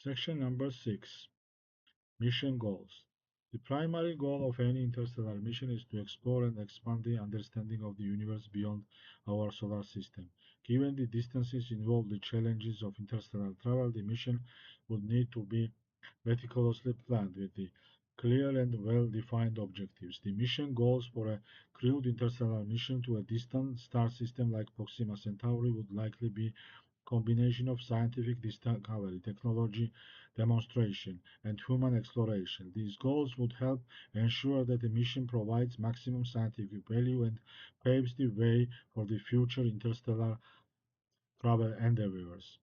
Section number 6. Mission Goals. The primary goal of any interstellar mission is to explore and expand the understanding of the universe beyond our solar system. Given the distances involved, the challenges of interstellar travel, the mission would need to be meticulously planned with the clear and well-defined objectives. The mission goals for a crewed interstellar mission to a distant star system like Proxima Centauri would likely be combination of scientific discovery, technology demonstration, and human exploration. These goals would help ensure that the mission provides maximum scientific value and paves the way for the future interstellar travel endeavors.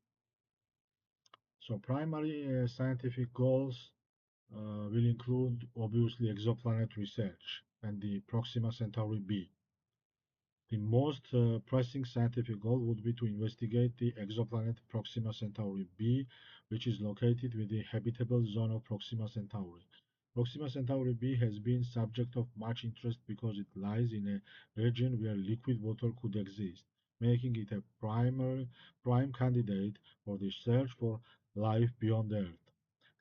So, primary scientific goals will include obviously exoplanet research and the Proxima Centauri b. The most pressing scientific goal would be to investigate the exoplanet Proxima Centauri b, which is located within the habitable zone of Proxima Centauri. Proxima Centauri b has been subject of much interest because it lies in a region where liquid water could exist, making it a prime candidate for the search for life beyond Earth.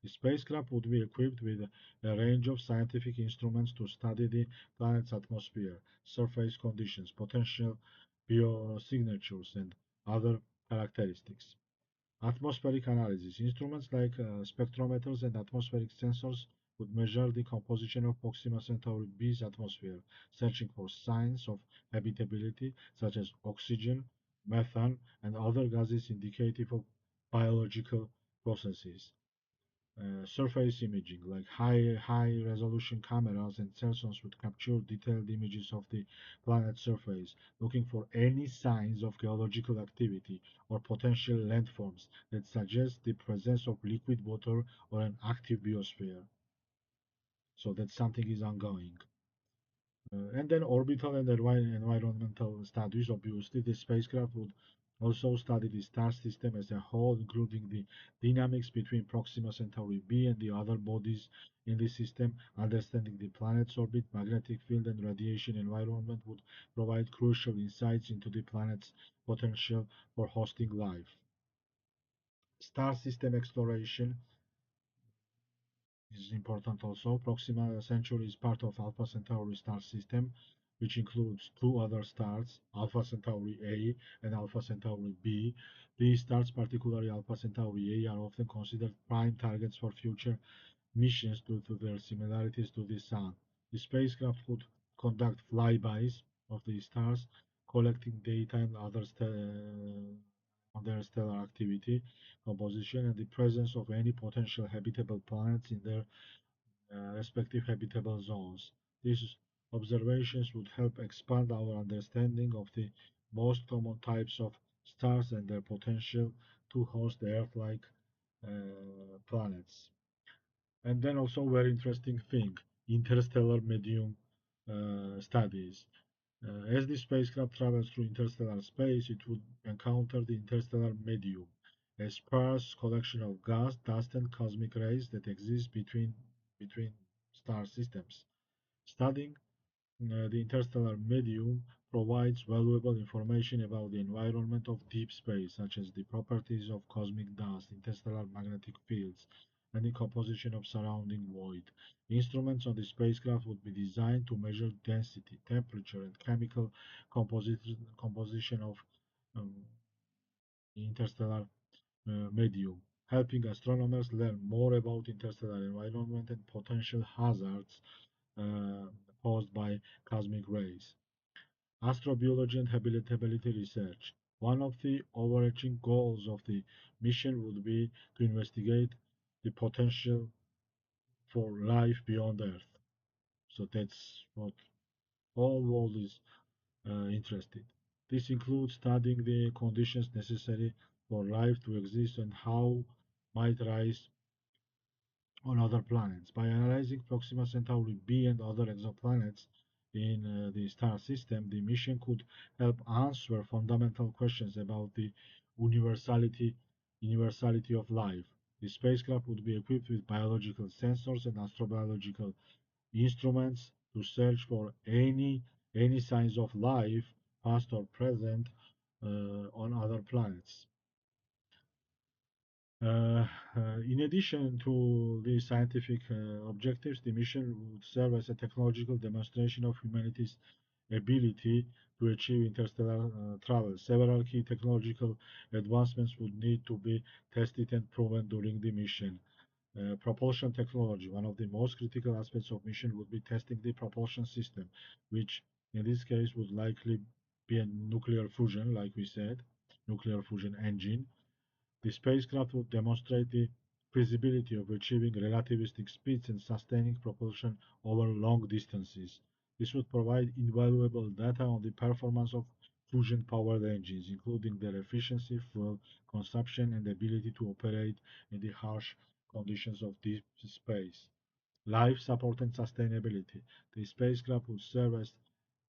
The spacecraft would be equipped with a range of scientific instruments to study the planet's atmosphere, surface conditions, potential biosignatures, and other characteristics. Atmospheric analysis. Instruments like spectrometers and atmospheric sensors would measure the composition of Proxima Centauri b's atmosphere, searching for signs of habitability such as oxygen, methane, and other gases indicative of biological processes. Surface imaging, like high resolution cameras and sensors would capture detailed images of the planet's surface, looking for any signs of geological activity or potential landforms that suggest the presence of liquid water or an active biosphere. So that something is ongoing. And then orbital and environmental studies. Obviously, the spacecraft would also study the star system as a whole, including the dynamics between Proxima Centauri b and the other bodies in the system. Understanding the planet's orbit, magnetic field, and radiation environment would provide crucial insights into the planet's potential for hosting life. Star system exploration is important also. Proxima Centauri is part of Alpha Centauri star system, which includes two other stars, Alpha Centauri A and Alpha Centauri B. These stars, particularly Alpha Centauri A, are often considered prime targets for future missions due to their similarities to the Sun. The spacecraft would conduct flybys of these stars, collecting data and on their stellar activity, composition, and the presence of any potential habitable planets in their respective habitable zones. These observations would help expand our understanding of the most common types of stars and their potential to host Earth-like planets. And then also very interesting thing, interstellar medium studies. As the spacecraft travels through interstellar space, it would encounter the interstellar medium, a sparse collection of gas, dust, and cosmic rays that exist between star systems. Studying the interstellar medium provides valuable information about the environment of deep space, such as the properties of cosmic dust, interstellar magnetic fields, and the composition of surrounding void. Instruments on the spacecraft would be designed to measure density, temperature, and chemical composition of um, the interstellar medium, helping astronomers learn more about interstellar environment and potential hazards uh, posed by cosmic rays. Astrobiology and habitability research. One of the overarching goals of the mission would be to investigate the potential for life beyond Earth. So that's what all world is interested. This includes studying the conditions necessary for life to exist and how might rise on other planets. By analyzing Proxima Centauri b and other exoplanets in the star system, the mission could help answer fundamental questions about the universality universality of life. The spacecraft would be equipped with biological sensors and astrobiological instruments to search for any signs of life, past or present, on other planets. Uh, in addition to the scientific objectives, the mission would serve as a technological demonstration of humanity's ability to achieve interstellar travel. Several key technological advancements would need to be tested and proven during the mission. Propulsion technology. One of the most critical aspects of mission would be testing the propulsion system, which in this case would likely be a nuclear fusion, like we said, nuclear fusion engine. The spacecraft would demonstrate the feasibility of achieving relativistic speeds and sustaining propulsion over long distances. This would provide invaluable data on the performance of fusion-powered engines, including their efficiency, fuel consumption, and ability to operate in the harsh conditions of deep space. Life support and sustainability. The spacecraft would serve as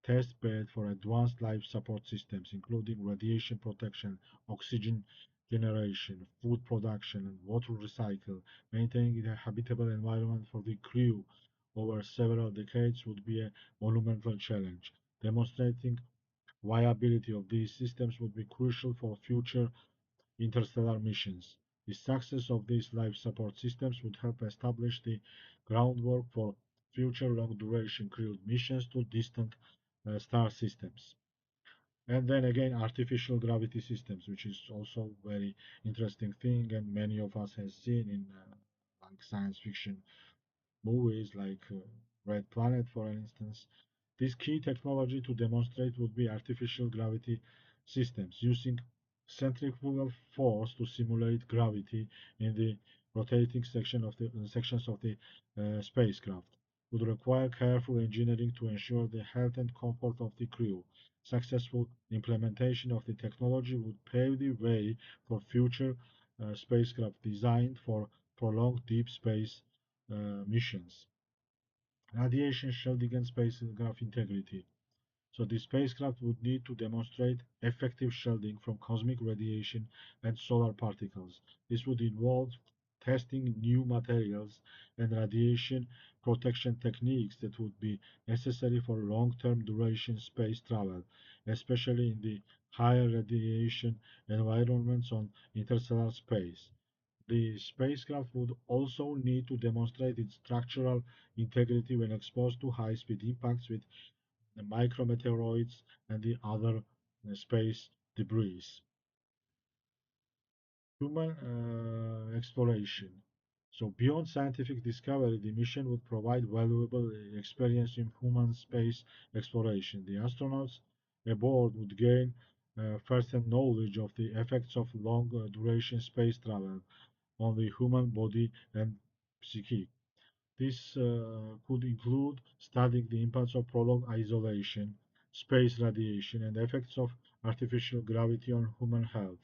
test bed for advanced life support systems, including radiation protection, oxygen generation, food production, and water recycle. Maintaining a habitable environment for the crew over several decades would be a monumental challenge. Demonstrating viability of these systems would be crucial for future interstellar missions. The success of these life support systems would help establish the groundwork for future long-duration crewed missions to distant star systems. And then again, artificial gravity systems, which is also very interesting thing, and many of us have seen in like science fiction movies, like Red Planet, for instance. This key technology to demonstrate would be artificial gravity systems using centrifugal force to simulate gravity in the rotating sections of the spacecraft. Would require careful engineering to ensure the health and comfort of the crew. Successful implementation of the technology would pave the way for future spacecraft designed for prolonged deep space missions. Radiation shielding and spacecraft integrity. So the spacecraft would need to demonstrate effective shielding from cosmic radiation and solar particles. This would involve testing new materials and radiation protection techniques that would be necessary for long-term duration space travel, especially in the higher radiation environments on interstellar space. The spacecraft would also need to demonstrate its structural integrity when exposed to high-speed impacts with the micrometeoroids and the other space debris. Human exploration. So beyond scientific discovery, the mission would provide valuable experience in human space exploration. The astronauts aboard would gain first-hand knowledge of the effects of long-duration space travel on the human body and psyche. This could include studying the impacts of prolonged isolation, space radiation, and effects of artificial gravity on human health.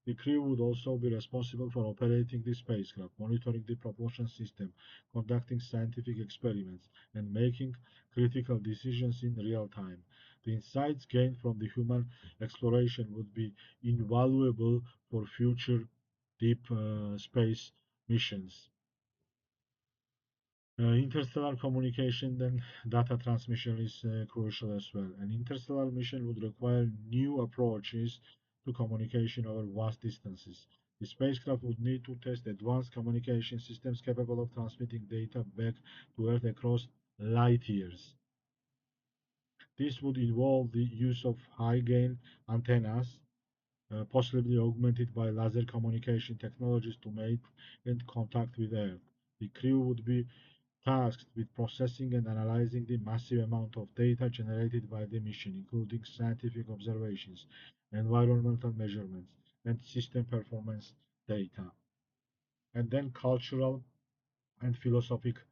The crew would also be responsible for operating the spacecraft, monitoring the propulsion system, conducting scientific experiments, and making critical decisions in real time. The insights gained from the human exploration would be invaluable for future deep space missions. Interstellar communication and data transmission is crucial as well. An interstellar mission would require new approaches to communication over vast distances. The spacecraft would need to test advanced communication systems capable of transmitting data back to Earth across light years. This would involve the use of high gain antennas, possibly augmented by laser communication technologies to make contact with Earth. The crew would be tasked with processing and analyzing the massive amount of data generated by the mission, including scientific observations, environmental measurements, and system performance data. And then cultural and philosophical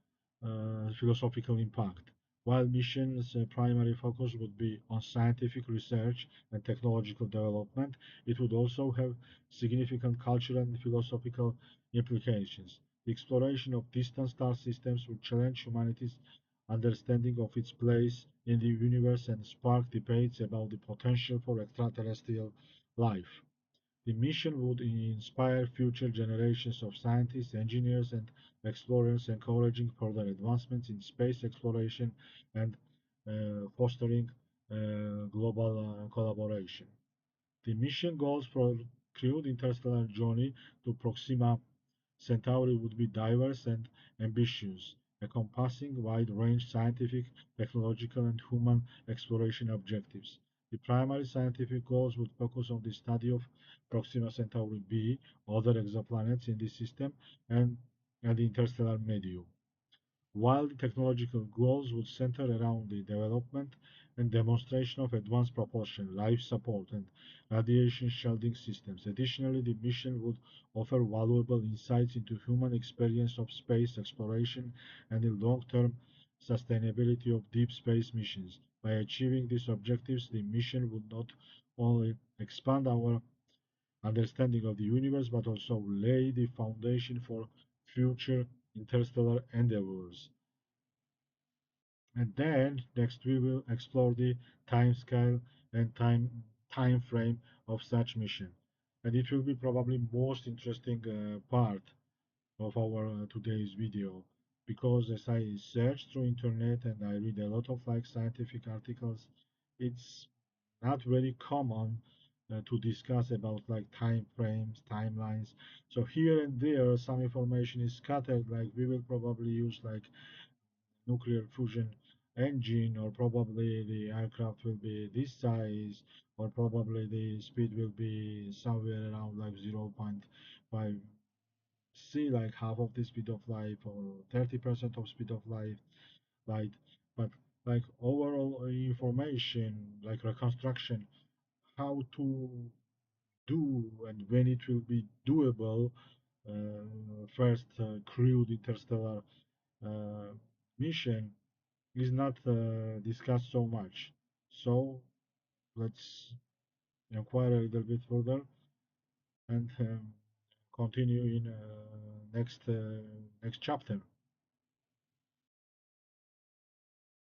impact. While mission's primary focus would be on scientific research and technological development, it would also have significant cultural and philosophical implications. The exploration of distant star systems would challenge humanity's understanding of its place in the universe and spark debates about the potential for extraterrestrial life. The mission would inspire future generations of scientists, engineers, and explorers, encouraging further advancements in space exploration and fostering global collaboration. The mission goals crewed interstellar journey to Proxima Centauri would be diverse and ambitious, encompassing wide-range scientific, technological, and human exploration objectives. The primary scientific goals would focus on the study of Proxima Centauri b, other exoplanets in the system, and, and the interstellar medium, while the technological goals would center around the development and demonstration of advanced propulsion, life support, and radiation shielding systems. Additionally, the mission would offer valuable insights into human experience of space exploration and the long-term sustainability of deep space missions. By achieving these objectives, the mission would not only expand our understanding of the universe but also lay the foundation for future interstellar endeavors. And then next we will explore the time scale and time frame of such mission. And it will be probably most interesting part of our today's video because as I search through internet and I read a lot of like scientific articles, it's not very common to discuss about like time frames, timelines. So here and there some information is scattered, like we will probably use like nuclear fusion engine, or probably the aircraft will be this size, or probably the speed will be somewhere around like zero point 0.5 c, like half of the speed of light or 30% of speed of light. But like overall information, like reconstruction, how to do and when it will be doable, first crewed interstellar uh, mission is not discussed so much. So let's inquire a little bit further and continue in next chapter.